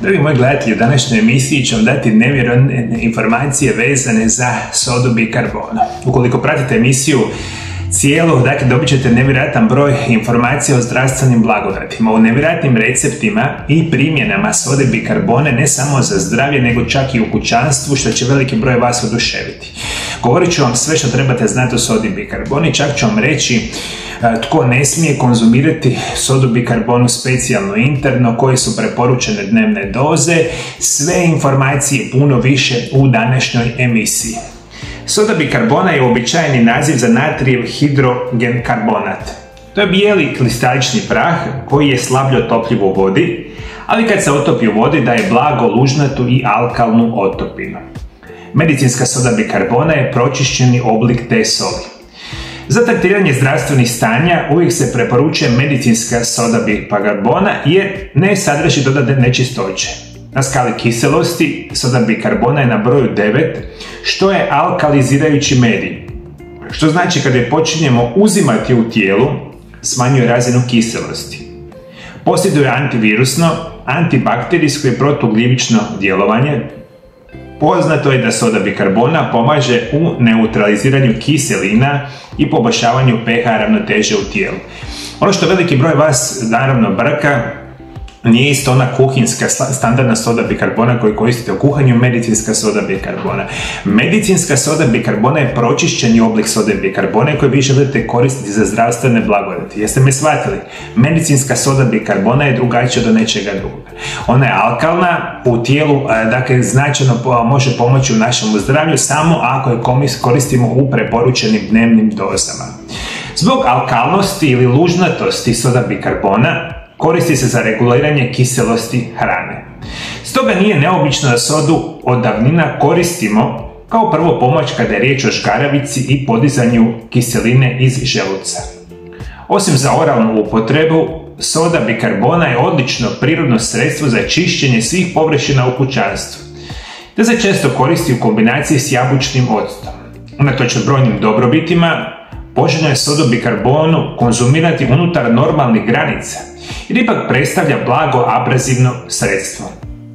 Dragi moji gledatelji, u današnjoj emisiji ću vam dati nevjerojatne informacije vezane za sodu bikarbonu. Ukoliko pratite emisiju cijelu, dakle, dobit ćete nevjerojatan broj informacija o zdravstvenim blagodatima, o nevjerojatnim receptima i primjenama sode bikarbone ne samo za zdravlje, nego čak i u kućanstvu, što će veliki broj vas oduševiti. Govorit ću vam sve što trebate znati o sodi bikarboni, čak ću vam reći tko ne smije konzumirati sodu bikarbonu specijalno interno, koje su preporučene dnevne doze, sve informacije puno više u današnjoj emisiji. Soda bikarbona je uobičajeni naziv za natrijev hidrogenkarbonat. To je bijeli kristalični prah koji je slabije otopljiv u vodi, ali kad se otopi u vodi daje blago lužnatu i alkalnu otopinu. Medicinska soda bikarbona je pročišćeni oblik te soli. Za tretiranje zdravstvenih stanja uvijek se preporučuje medicinska soda bikarbona jer ne sadrži dodatne nečistoće. Na skali kiselosti soda bikarbona je na broju 9, što je alkalizirajući medij. Što znači kada je počinjemo uzimati u tijelu, smanjuje razinu kiselosti. Posjeduje antivirusno, antibakterijsko i protugljivično djelovanje. Poznato je da soda bikarbona pomaže u neutraliziranju kiselina i poboljšavanju pH ravnoteže u tijelu. Ono što veliki broj vas naravno brka, nije isto ona kuhinska standardna soda bikarbona koju koristite u kuhanju, medicinska soda bikarbona. Medicinska soda bikarbona je pročišćeni oblik sode bikarbone koji vi želite koristiti za zdravstvene blagodati. Jeste me shvatili? Medicinska soda bikarbona je drugačija od nečega drugoga. Ona je alkalna u tijelu, dakle značajno može pomoći u našem zdravlju samo ako je koristimo u preporučenim dnevnim dozama. Zbog alkalnosti ili lužnatosti soda bikarbona koristi se za reguliranje kiselosti hrane. Stoga nije neobično da sodu od davnina koristimo kao prvo pomoć kada je riječ o žgaravici i podizanju kiseline iz želuca. Osim za oralnu upotrebu, soda bikarbona je odlično prirodno sredstvo za čišćenje svih površina u kućanstvu, te se često koristi u kombinaciji s jabučnim octom. Unatoč brojnim dobrobitima, poželjno je sodu bikarbonu konzumirati unutar normalnih granica, jer ipak predstavlja blago abrazivno sredstvo.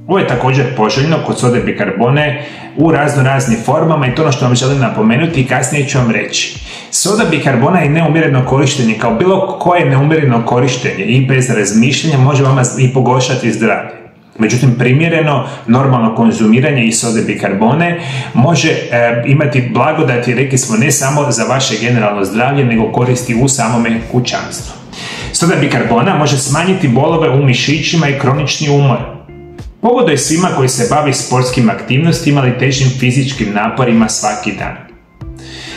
Ovo je također poželjno kod sode bikarbone u raznim formama i to ono što vam želim napomenuti i kasnije ću vam reći. Soda bikarbona je neumjereno korištenje, kao bilo koje neumjereno korištenje i bez razmišljanja može vama i pogoršati zdravlje. Međutim, primjereno, normalno konzumiranje i sode bikarbone može imati blagodati, rekli smo, ne samo za vaše generalno zdravlje, nego koristi u samome kućanstvu. Soda bikarbona može smanjiti bolove u mišićima i kronični umor. Pogoduje svima koji se bavi sportskim aktivnostima ili težim fizičkim naporima svaki dan.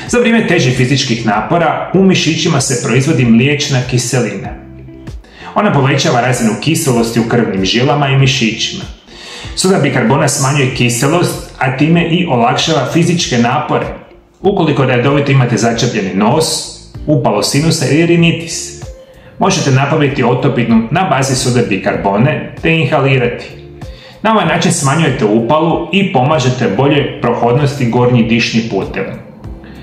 Za vrijeme težih fizičkih napora u mišićima se proizvodi mliječna kiselina. Ona povećava razinu kiselosti u krvnim žilama i mišićima. Soda bikarbona smanjuje kiselost, a time i olakšava fizičke napore. Ukoliko redovito imate začepljeni nos, upalo sinusa ili rinitis, možete nabaviti otopinu na bazi sode bikarbone te inhalirati. Na ovaj način smanjujete upalu i pomažete boljoj prohodnosti gornjih dišnih puteva.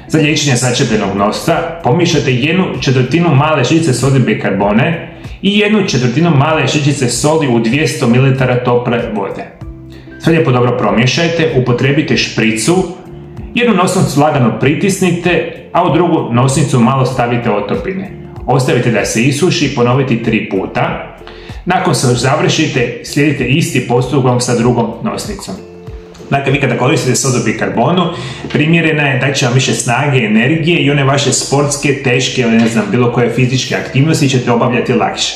Za liječenje začepljenog nosa pomiješate 1/4 male žličice sode bikarbone i 1/4 male žličice soli u 200 ml tople vode. Sve lijepo dobro promiješajte, upotrijebite špricu, jednu nosnicu lagano pritisnite, a u drugu nosnicu malo stavite otopine. Ostavite da se isuši i ponoviti 3 puta. Nakon što završite, slijedite isti postupak sa drugom nosnicom. Dakle, vi kada koristite sodu bikarbonu, primjerena je da će vam više snage, energije i one vaše sportske, teške ili bilo koje fizičke aktivnosti ćete obavljati lakše.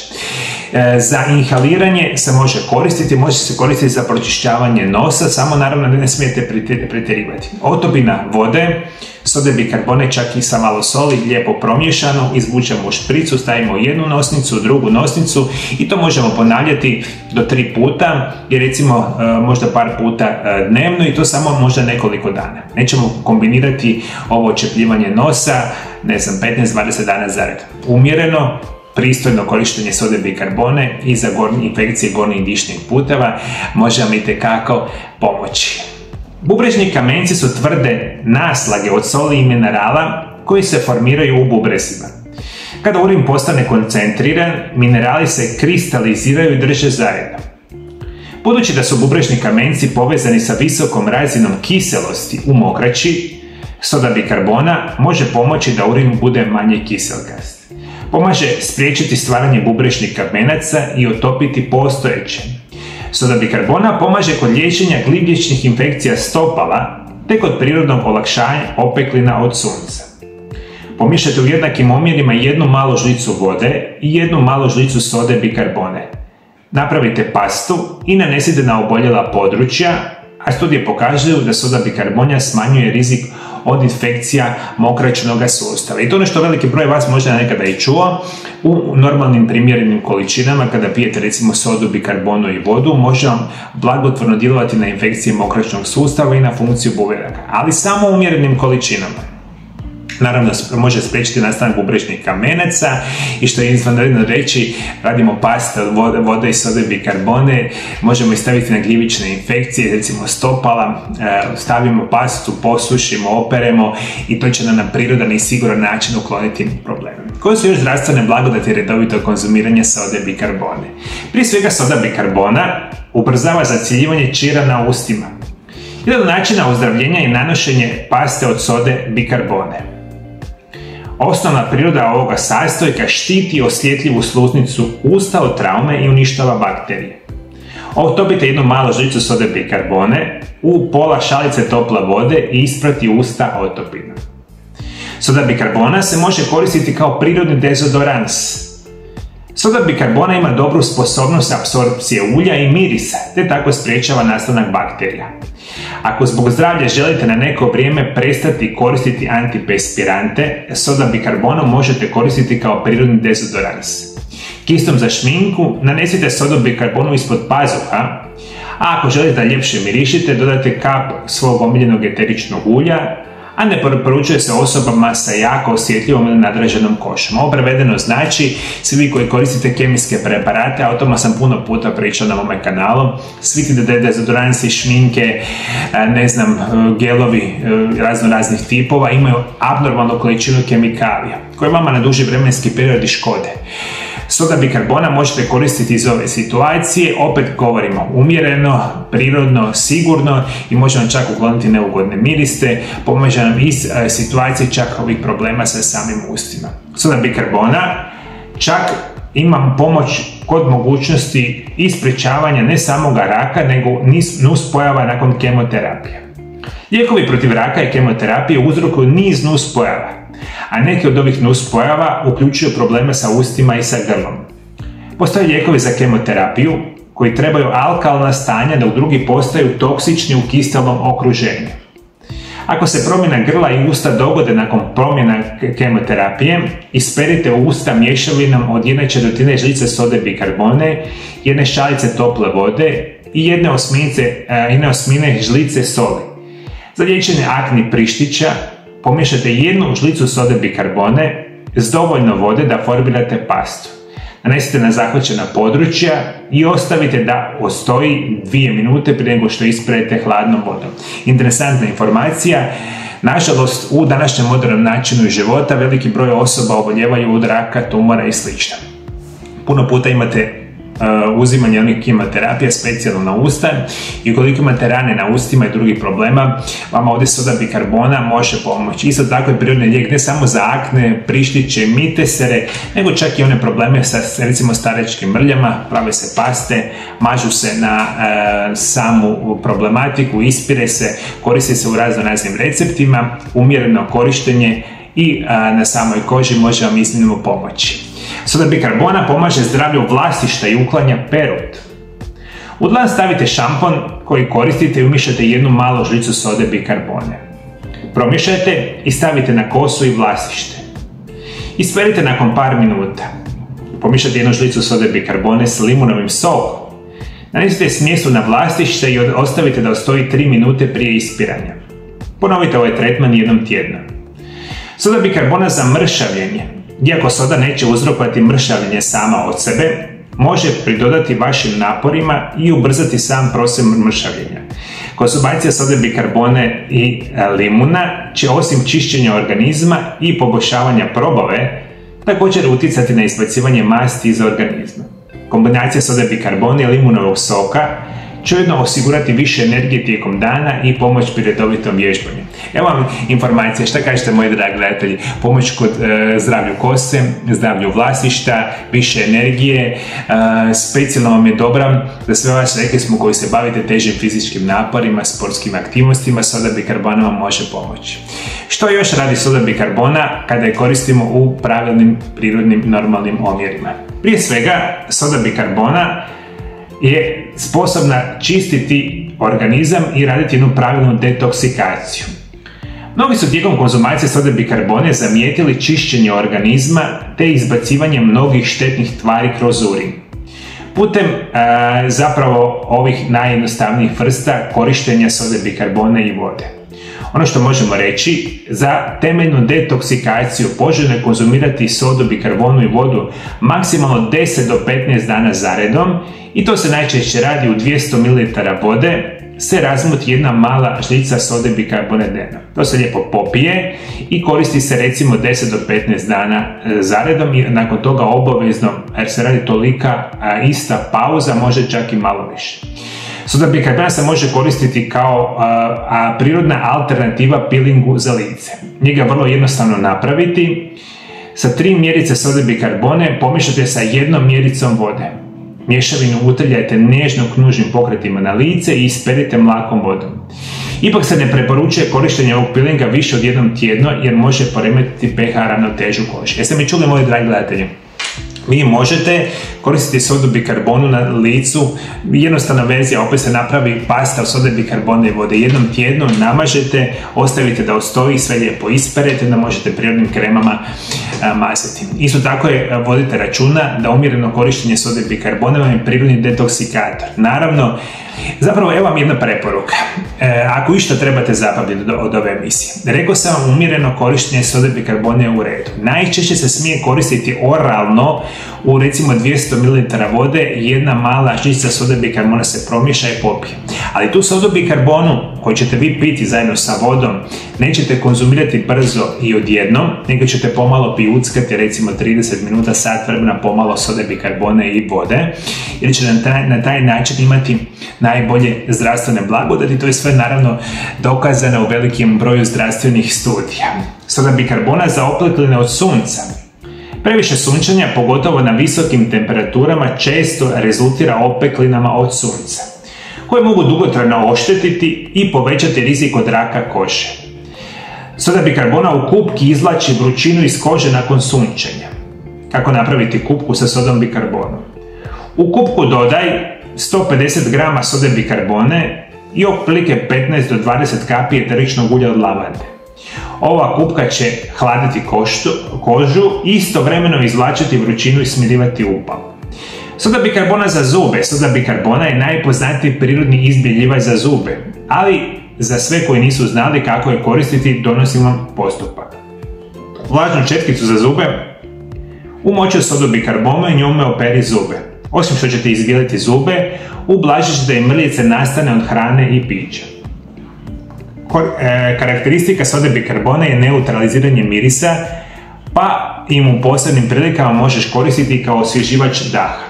Za inhaliranje se može se koristiti za pročišćavanje nosa, samo naravno ne smijete pretjerivati. Otopina vode, sode bikarbone čak i sa malo soli, lijepo promiješano, izvučemo u špricu, stavimo jednu nosnicu, drugu nosnicu i to možemo ponavljati do 3 puta i recimo možda par puta dnevno i to samo možda nekoliko dana. Nećemo kombinirati ovo očepljivanje nosa, 15-20 dana zaredom. Umjereno, pristojno korištenje sode bikarbone i za infekcije gornjih dišnih puteva može vam itekako pomoći. Bubrežni kamenci su tvrde naslage od soli i minerala koji se formiraju u bubrezima. Kada urin postane koncentriran, minerali se kristaliziraju i drže zajedno. Budući da su bubrežni kamenci povezani sa visokom razinom kiselosti u mokraći, soda bikarbona može pomoći da urin bude manje kiselkast. Pomaže spriječiti stvaranje bubrežnih kamenaca i otopiti postojeće. Soda bikarbona pomaže kod liječenja gljivičnih infekcija stopala te kod prirodnog olakšanja opeklina od sunca. Pomiješajte u jednakim omjerima 1 malu žlicu vode i 1 malu žlicu sode bikarbone. Napravite pastu i nanesite na oboljela područja, a studije pokazuju da soda bikarbona smanjuje rizik od infekcija mokraćnog sustava. I to ono što veliki broj vas možda nekada i čuo, u normalnim primjerenim količinama, kada pijete recimo sodu, bikarbonu i vodu, može vam blagotvorno djelovati na infekcije mokraćnog sustava i na funkciju bubrega, ali samo u umjerenim količinama. Naravno, može spriječiti nastanak bubrežnih kamenaca i što je izvanredno reći, radimo paste od vode i sode bikarbone, možemo ih staviti na gljivične infekcije, recimo stopala, stavimo pastu, posušimo, operemo i to će nam na prirodan i siguran način ukloniti probleme. Koje su još zdravstvene blagodati redovitog konzumiranja sode bikarbone? Prije svega, soda bikarbona ubrzava zacjeljivanje čira na ustima. Jedan od načina ozdravljenja je nanošenje paste od sode bikarbone. Osnovna priroda ovoga sastojka štiti osjetljivu sluznicu usta od traume i uništava bakterije. Otopite 1 malu žlicu sode bikarbone u pola šalice tople vode i isprati usta otopinom. Soda bikarbona se može koristiti kao prirodni dezodorans. Soda bikarbona ima dobru sposobnost apsorpcije ulja i mirisa, te tako sprječava nastanak bakterija. Ako zbog zdravlja želite na neko vrijeme prestati koristiti antiperspirante, soda bikarbonu možete koristiti kao prirodni dezodorans. Kistom za šminku nanesite sodu bikarbonu ispod pazuha, a ako želite da ljepše mirišite, dodajte kap svog omiljenog eteričnog ulja, a ne preporučuje se osobama sa jako osjetljivom ili nadraženom kožom. Ovo prevedeno znači, svi vi koji koristite kemijske preparate, a o tome sam puno puta pričao na ovome kanalu, svi ti dezodoransi, šminke, gelovi raznih tipova imaju abnormalnu količinu kemikalija, koje vama na duži vremenski period škode. Soda bikarbona možete koristiti iz ove situacije, opet govorimo umjereno, prirodno, sigurno i može vam čak ukloniti neugodne miriste, pomaže nam iz situacije čak ovih problema sa samim ustima. Soda bikarbona čak ima pomoć kod mogućnosti i sprječavanja ne samoga raka, nego nuspojava nakon kemoterapije. Lijekovi protiv raka i kemoterapije uzrokuju niz nuspojava, a neki od ovih nuspojava uključuju probleme sa ustima i sa grlom. Postoje lijekovi za kemoterapiju koji trebaju alkalna stanja da u drugi postaju toksični u kistelnom okruženju. Ako se promjena grla i usta dogode nakon promjena kemoterapije, isperite usta mješavinom od 1/4 žlice sode bikarbone, 1 šalice tople vode i 1/8 žlice soli. Za liječenje akni prištića pomiješajte 1 žlicu sode bikarbone s dovoljno vode da formirate pastu. Nanesite na zahvaćena područja i ostavite da ostoji 2 minute prije nego što isperete hladnom vodom. Interesantna informacija. Nažalost, u današnjem modernom načinu života veliki broj osoba oboljevaju od raka, tumora i sl. Puno puta imate uzimanje onih kemoterapija specijalno na usta i ukoliko imate rane na ustima i drugih problema, vama ovdje soda bikarbona može pomoći. Isto tako je prirodni lijek ne samo za akne, prištiće, mitesere, nego čak i one probleme sa recimo staračkim mrljama, prave se paste, mažu se na samu problematiku, ispire se, koristi se u raznim receptima, umjereno korištenje i na samoj koži može vam iznimno pomoći. Soda bikarbona pomaže zdravlju vlasišta i uklanja perut. U dlan stavite šampon koji koristite i umiješate 1 malu žlicu sode bikarbone. Promiješajte i stavite na kosu i vlasište. Isperite nakon par minuta. Pomiješajte 1 žlicu sode bikarbone s limunovim sokom. Nanesite smjesu na vlasište i ostavite da ostoji 3 minute prije ispiranja. Ponovite ovaj tretman jednom tjedno. Soda bikarbona za mršavljenje. Iako soda neće uzrokovati mršavljenje sama od sebe, može pridodati vašim naporima i ubrzati sam proces mršavljenja. Konzumacija sode bikarbone i limuna će osim čišćenja organizma i poboljšavanja probave također utjecati na izbacivanje masti iz organizma. Kombinacija sode bikarbone i limunovog soka će ujedno osigurati više energije tijekom dana i pomoć pri redovitom vježbanju. Evo vam informacije, šta kažete moji dragi gledatelji? Pomoć kod zdravlju kose, zdravlju vlasišta, više energije, specijalno vam je dobra za sve vas, rekli smo, koji se bavite težim fizičkim naporima, sportskim aktivnostima, soda bikarbona vam može pomoći. Što još radi soda bikarbona kada je koristimo u pravilnim, prirodnim, normalnim omjerima? Prije svega, soda bikarbona je sposobna čistiti organizam i raditi jednu pravilnu detoksikaciju. Mnogi su tijekom konzumacije sode bikarbone zamijetili čišćenje organizma te izbacivanje mnogih štetnih tvari kroz urin. Putem zapravo ovih najjednostavnijih vrsta korištenja sode bikarbone i vode. Ono što možemo reći, za temeljnu detoksikaciju poželjno je konzumirati sodu, bikarbonu i vodu maksimalno 10 do 15 dana zaredom i to se najčešće radi u 200 ml vode se razmuti jedna mala žlica sode bikarbone dnevno. To se lijepo popije i koristi se recimo 10 do 15 dana zaredom i nakon toga obavezno, jer se radi tolika ista pauza, može čak i malo više. Soda bikarbona se može koristiti kao prirodna alternativa pilingu za lice. Njega je vrlo jednostavno napraviti. Sa 3 mjerice sode bikarbone pomiješate sa 1 mjericom vode. Mješavinu utrljajte nežno knužnim pokretima na lice i isperite mlakom vodom. Ipak se ne preporučuje korištenje ovog pilinga više od jednom tjedno jer može poremetiti pH ravnotežu kože. Jeste mi čuli, moji dragi gledatelji? Vi možete koristiti sodu bikarbonu na licu, jednostavna verzija, opet se napravi pasta od sode bikarbone i vode. Jednom tjedno namažete, ostavite da ostoji, sve lijepo isperete, da možete prirodnim kremama mazati. Isto tako vodite računa da umjereno korištenje sode bikarbone vam je prirodni detoksikator. Naravno, zapravo evo vam jedna preporuka. Ako išta trebate zapamtiti od ove emisije. Rekao sam vam, umjereno korištenje sode bikarbone je u redu. Najčešće se smije koristiti oralno u recimo 200 ml vode, jedna mala žličica sode bikarbona se promiješa i popije. Ali tu sodu bikarbonu koju ćete vi piti zajedno sa vodom nećete konzumirati brzo i odjednom, nego ćete pomalo pijuckati, recimo 30 minuta, sat vremena pomalo sode bikarbone i vode, jer ćete na taj način imati najbolje zdravstvene blagodati. To je sve naravno dokazano u velikim broju zdravstvenih studija. Soda bikarbona za opekline od sunca. Previše sunčanja, pogotovo na visokim temperaturama, često rezultira opeklinama od sunca, koje mogu dugotrajno oštetiti i povećati rizik od raka kože. Soda bikarbona u kupki izvlači vrućinu iz kože nakon sunčanja. Kako napraviti kupku sa sodom bikarbonom? U kupku dodaj 150 grama sode bikarbone i otprilike 15 do 20 kapi eteričnog ulja od lavande. Ova kupka će hladiti kožu i istovremeno izvlačiti vrućinu i smirivati upal. Soda bikarbona za zube. Soda bikarbona je najpoznatiji prirodni izbjeljivač za zube, ali za sve koji nisu znali kako je koristiti, donosim vam postupak. Vlažnu četkicu za zube umoči sodu bikarbonu i njome operi zube. Osim što ćete izbijeliti zube, ublažit ćete i mrljice nastane od hrane i pića. Karakteristika sode bikarbona je neutraliziranje mirisa, pa im u posebnim prilikama možeš koristiti kao osvježivač daha.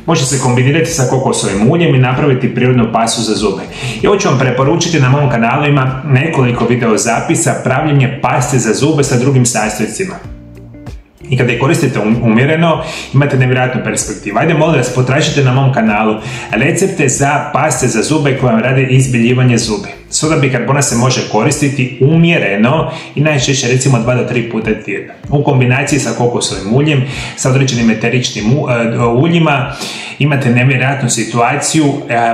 Može se kombinirati sa kokosovim uljem i napraviti prirodnu pastu za zube. I ovo ću vam preporučiti, na mom kanalu ima nekoliko video zapisa pravljenje paste za zube sa drugim sastojcima. I kada je koristite umjereno, imate nevjerojatnu perspektivu. Ajde, molim vas, potražite na mom kanalu recepte za paste za zube koje vam rade izbjeljivanje zube. Soda bikarbona se može koristiti umjereno i najčešće recimo 2 do 3 puta tjedno. U kombinaciji sa kokosovim uljem, sa određenim eteričnim uljima, imate nevjerojatnu situaciju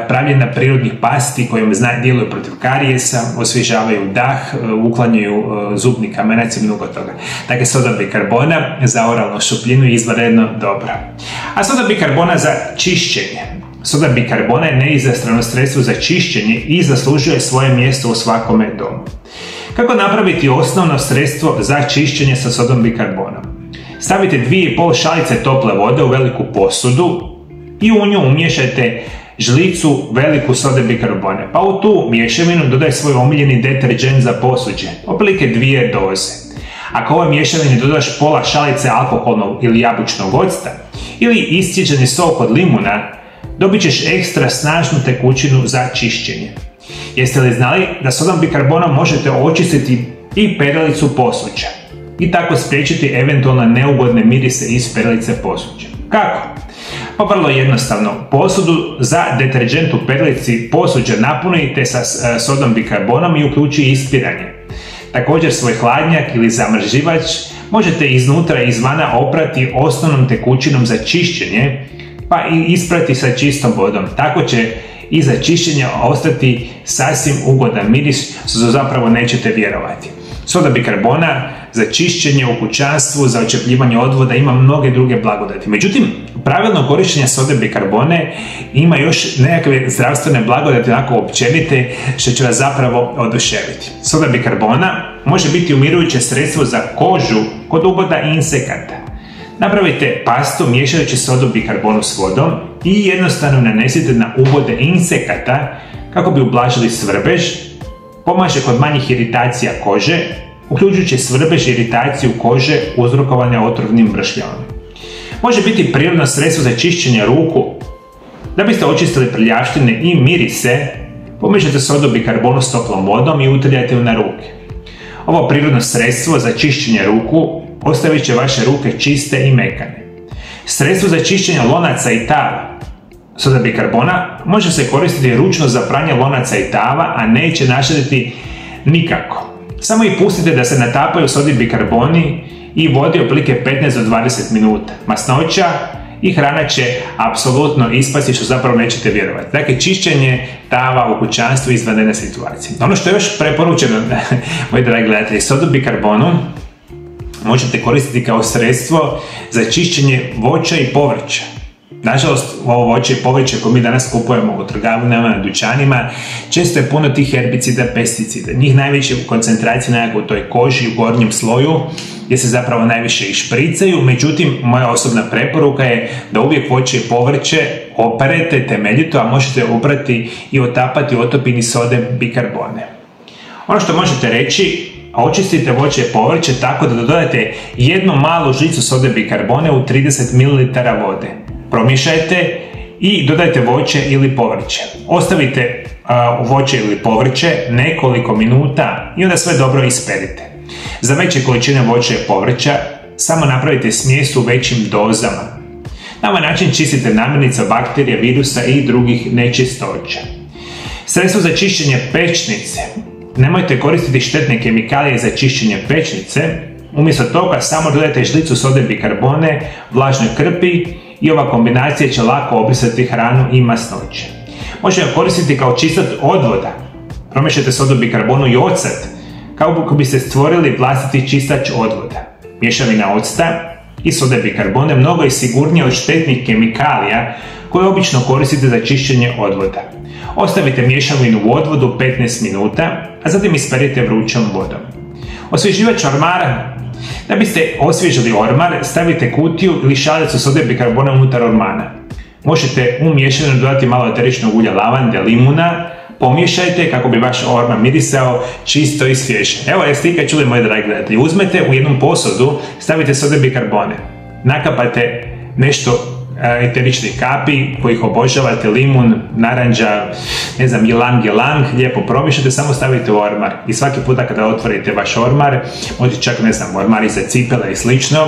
pravljenja prirodnih pasti kojim djeluju protiv karijesa, osvježavaju dah, uklanjaju zubni kamenac i mnogo toga. Dakle, soda bikarbona za oralnu šupljinu je izvanredno dobra. A soda bikarbona za čišćenje. Soda bikarbona je neizostrano sredstvo za čišćenje i zaslužuje svoje mjesto u svakome domu. Kako napraviti osnovno sredstvo za čišćenje sa sodom bikarbonom? Stavite 2,5 šalice tople vode u veliku posudu i u nju umiješajte žlicu veliku sode bikarbone, pa u tu mješavinu dodaj svoj omiljeni deterđent za posuđe, otprilike 2 doze. Ako ovoj mješavini dodaš pola šalice alkoholnog ili jabučnog octa ili iscijeđeni sok od limuna, dobit ćeš ekstra snažnu tekućinu za čišćenje. Jeste li znali da sodom bikarbonom možete očistiti i perilicu posuđa i tako spriječiti eventualno neugodne mirise iz perilice posuđa? Kako? Pa vrlo jednostavno, posudu za deterđent u perilici posuđa napunite sa sodom bikarbonom i uključi ispiranje. Također svoj hladnjak ili zamrživač možete iznutra i izvana oprati osnovnom tekućinom za čišćenje, pa i isprati sa čistom vodom. Tako će i za čišćenje ostati sasvim ugodan miris, što zapravo nećete vjerovati. Soda bikarbona za čišćenje u kućanstvu, za očepljivanje odvoda ima mnoge druge blagodati. Međutim, pravilno korištenje sode bikarbone ima još nekakve zdravstvene blagodati, onako općenite, što će vas zapravo oduševiti. Soda bikarbona može biti umirujuće sredstvo za kožu kod uboda insekata. Napravite pastu miješajući sodu bikarbonu s vodom i jednostavno nanesite na ubode insekata kako bi ublažili svrbež. Pomaže kod manjih iritacija kože, uključujući svrbež i iritaciju kože uzrokovane otrovnim bršljavom. Može biti prirodno sredstvo za čišćenje ruku. Da biste očistili prljavštine i mirise, pomiješajte sodu bikarbonu s toplom vodom i utrljajte ju na ruke. Ovo prirodno sredstvo za čišćenje ruku ostavit će vaše ruke čiste i mekane. Sredstvo za čišćenje lonaca i tava. Soda bikarbona može se koristiti ručno za pranje lonaca i tava, a neće naštetiti nikako. Samo ih pustite da se natapaju sodi bikarboni i vodi otprilike 15 do 20 minuta. Masnoća i hrana će apsolutno ispasti, što zapravo nećete vjerovati. Dakle, čišćenje tava u kućanstvu je izvanredna situacija. Ono što je još preporučeno, moji dragi gledatelji, sodu bikarbonu možete koristiti kao sredstvo za čišćenje voća i povrća. Nažalost, ovo voće i povrće koje mi danas kupujemo u trgovinama, na dućanima, često je puno tih herbicida, pesticida. Njih najveće u koncentraciji nekako u toj koži, u gornjem sloju, gdje se zapravo najviše išpricaju. Međutim, moja osobna preporuka je da uvijek voće i povrće operete temeljito, a možete oprati i otapati otopini sode bikarbone. Ono što možete reći, očistite voće i povrće tako da dodajete jednu malu žlicu sode bikarbone u 30 ml vode. Promiješajte i dodajte voće ili povrće. Ostavite voće ili povrće nekoliko minuta i onda sve dobro isperite. Za veće količine voća i povrća samo napravite smjes u većim dozama. Na ovaj način čistite namirnice od bakterija, virusa i drugih nečistoća. Sredstvo za čišćenje pećnice. Nemojte koristiti štetne kemikalije za čišćenje pećnice. Umjesto toga samo dodajte žlicu sode bikarbone, vlažnoj krpi i ova kombinacija će lako obrisati hranu i masnoće. Možete ga koristiti kao čistač odvoda. Promiješajte sodu bikarbonu i ocet, kako biste stvorili vlastiti čistač odvoda. Mješavina octa i sode bikarbone mnogo je sigurnija od štetnih kemikalija koje obično koristite za čišćenje odvoda. Ostavite mješavinu u odvodu 15 minuta, a zatim isperite vrućom vodom. Osvježivač ormara. Da biste osvježili ormar, stavite kutiju ili šalicu sode bikarbona unutar ormana. Možete u mješavinu dodati malo eteričnog ulja lavande, limuna, pomiješajte kako bi vaš ormar mirisao čisto i svježe. Evo, jeste ikad čuli, moji dragi gledatelji, uzmete u jednu posudu, stavite sode bikarbone, nakapate nešto eteričnih kapi kojih obožavate, limun, naranđa, ne znam, ylang, lijepo promiješate, samo stavite u ormar i svaki puta kada otvorite vaš ormar, možete čak, ne znam, ormari za cipele i slično,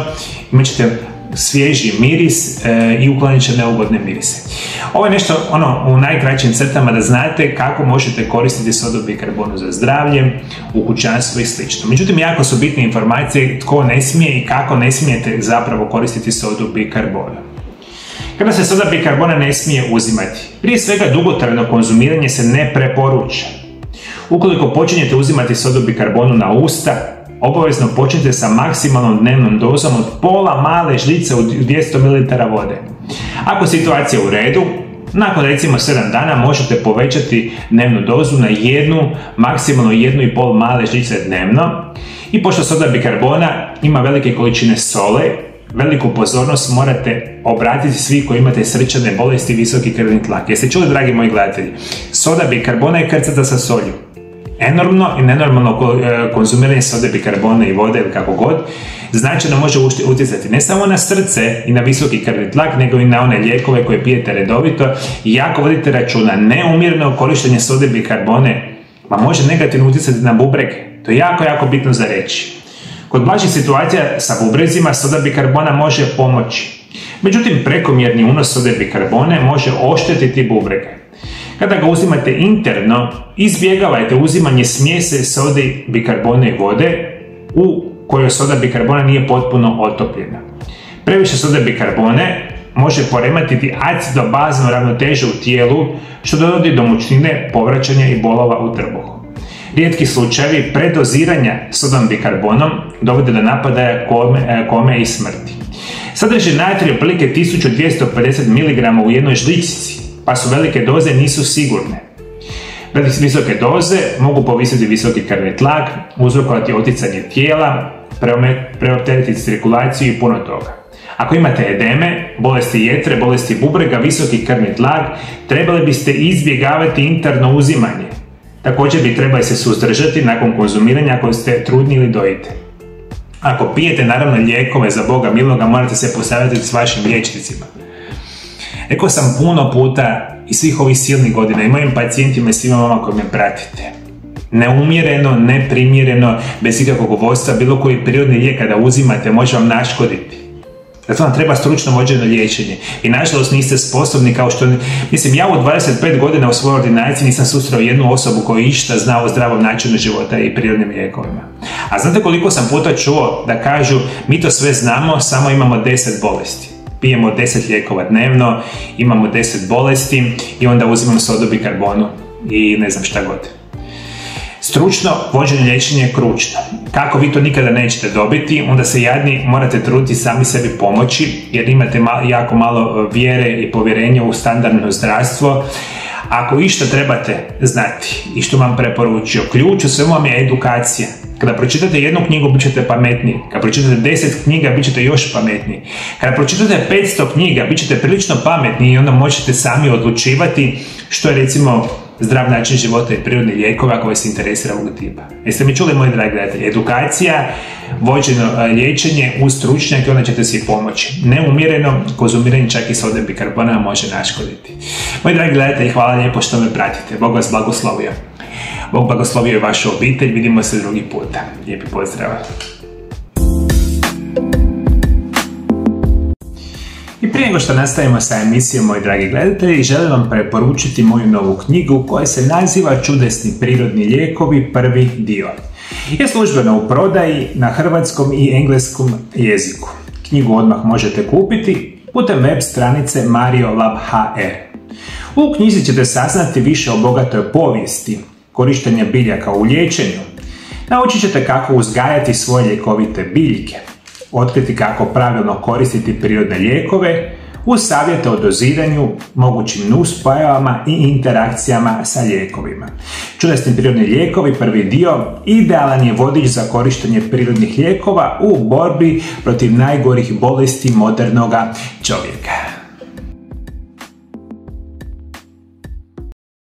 imat ćete svježi miris i uklonit će neugodne mirise. Ovo je nešto u najkraćim crtama da znate kako možete koristiti sodu bikarbonu za zdravlje, u kućanstvu i slično. Međutim, jako su bitne informacije tko ne smije i kako ne smijete zapravo koristiti sodu bikarbonu. Kada se soda bikarbona ne smije uzimati? Prije svega, dugotrajno konzumiranje se ne preporuča. Ukoliko počinjete uzimati sodu bikarbonu na usta, obavezno počnite sa maksimalnom dnevnom dozom od pola male žlice u 200 ml vode. Ako situacija je u redu, nakon recimo 7 dana možete povećati dnevnu dozu na maksimalno 1,5 male žlice dnevno. I pošto soda bikarbona ima velike količine sole, veliku pozornost morate obratiti svi koji imate srčane bolesti i visoki krvni tlak. Jeste čuli, dragi moji gledatelji? Soda bikarbona je krcata sa solju. Enormno i nenormalno konzumiranje sode, bikarbone i vode ili kako god značajno može utjecati ne samo na srce i na visoki krvni tlak, nego i na one lijekove koje pijete redovito i jako vodite računa. Neumjereno korištenje sode, bikarbone može negativno utjecati na bubrege. To je jako, jako bitno za reći. Kod blažih situacija sa bubrezima soda bikarbona može pomoći. Međutim, prekomjerni unos sode bikarbone može oštetiti bubrege. Kada ga uzimate interno, izbjegavajte uzimanje smjese sode, bikarbone i vode u kojoj soda bikarbona nije potpuno otopljena. Previše sode bikarbone može poremetiti acido-baznu ravnotežu u tijelu, što dovodi do mučnine, povraćanja i bolova u trbuhu. Rijetki slučajevi predoziranja sodom bikarbonom dovode do napadaja kome i smrti. Sadrži natrij otprilike 1250 mg u jednoj žličici, pa su velike doze nisu sigurne. Visoke doze mogu povisiti visoki krvni tlak, uzrokovati oticanje tijela, preopteretiti cirkulaciju i puno toga. Ako imate edeme, bolesti jetre, bolesti bubrega, visoki krvni tlak, trebali biste izbjegavati interno uzimanje. Također bi trebali se suzdržati nakon konzumiranja ako ste trudni ili dojite. Ako pijete naravno lijekove, za Boga miloga, morate se posavjetovati s vašim liječnicima. Rekao sam puno puta i svih ovih silnih godina i mojim pacijentima i svima vama koji me pratite. Neumjereno, neprimjereno, bez ikakvog vodstva, bilo koji prirodni lijek kada uzimate može vam naškoditi. Zato vam treba stručno vođeno liječenje. I nažalost niste sposobni kao što... Mislim, ja u 25 godina u svojoj ordinaciji nisam susreo jednu osobu koja išta zna o zdravom načinu života i prirodnim lijekovima. A znate koliko sam puta čuo da kažu mi to sve znamo, samo imamo 10 bolesti. Pijemo 10 lijekova dnevno, imamo 10 bolesti i onda uzimam sodu, bikarbonu i ne znam šta god. Stručno vođenje liječenja je kručno. Kako vi to nikada nećete dobiti, onda se jadni morate truditi sami sebi pomoći, jer imate jako malo vjere i povjerenja u standardno zdravstvo. Ako išta trebate znati i što vam preporučio, ključ u svemu vam je edukacija. Kada pročitate jednu knjigu, bit ćete pametniji. Kada pročitate 10 knjiga, bit ćete još pametniji. Kada pročitate 500 knjiga, bit ćete prilično pametniji i onda možete sami odlučivati što je recimo zdrav način života i prirodni lijekove ako vas interesira ovog tipa. Jeste mi čuli, moji dragi gledatelji? Edukacija, vođeno liječenje uz stručnjake, onda ćete si pomoći. Neumjereno konzumiranje čak i sode bikarbona može naškoditi. Moji dragi gledatelji, hvala lijepo što me pratite. Bog vas blagoslovio. Bog blagoslovio i vašu obitelj. Vidimo se drugi puta. Lijepi pozdrav. I prije nego što nastavimo sa emisijom, moji dragi gledatelji, želim vam preporučiti moju novu knjigu koja se naziva Čudesni prirodni lijekovi, prvi dio. Je službeno u prodaji na hrvatskom i engleskom jeziku. Knjigu odmah možete kupiti putem web stranice mariolab.hr. U knjizi ćete saznati više o bogatoj povijesti korištenja biljaka u liječenju. Naučit ćete kako uzgajati svoje ljekovite biljke, otkriti kako pravilno koristiti prirodne lijekove, uz savjete o doziranju, mogućim nuspojavama i interakcijama sa lijekovima. Čudesni prirodni lijekovi, prvi dio, idealan je vodič za korištenje prirodnih lijekova u borbi protiv najgorih bolesti modernoga čovjeka.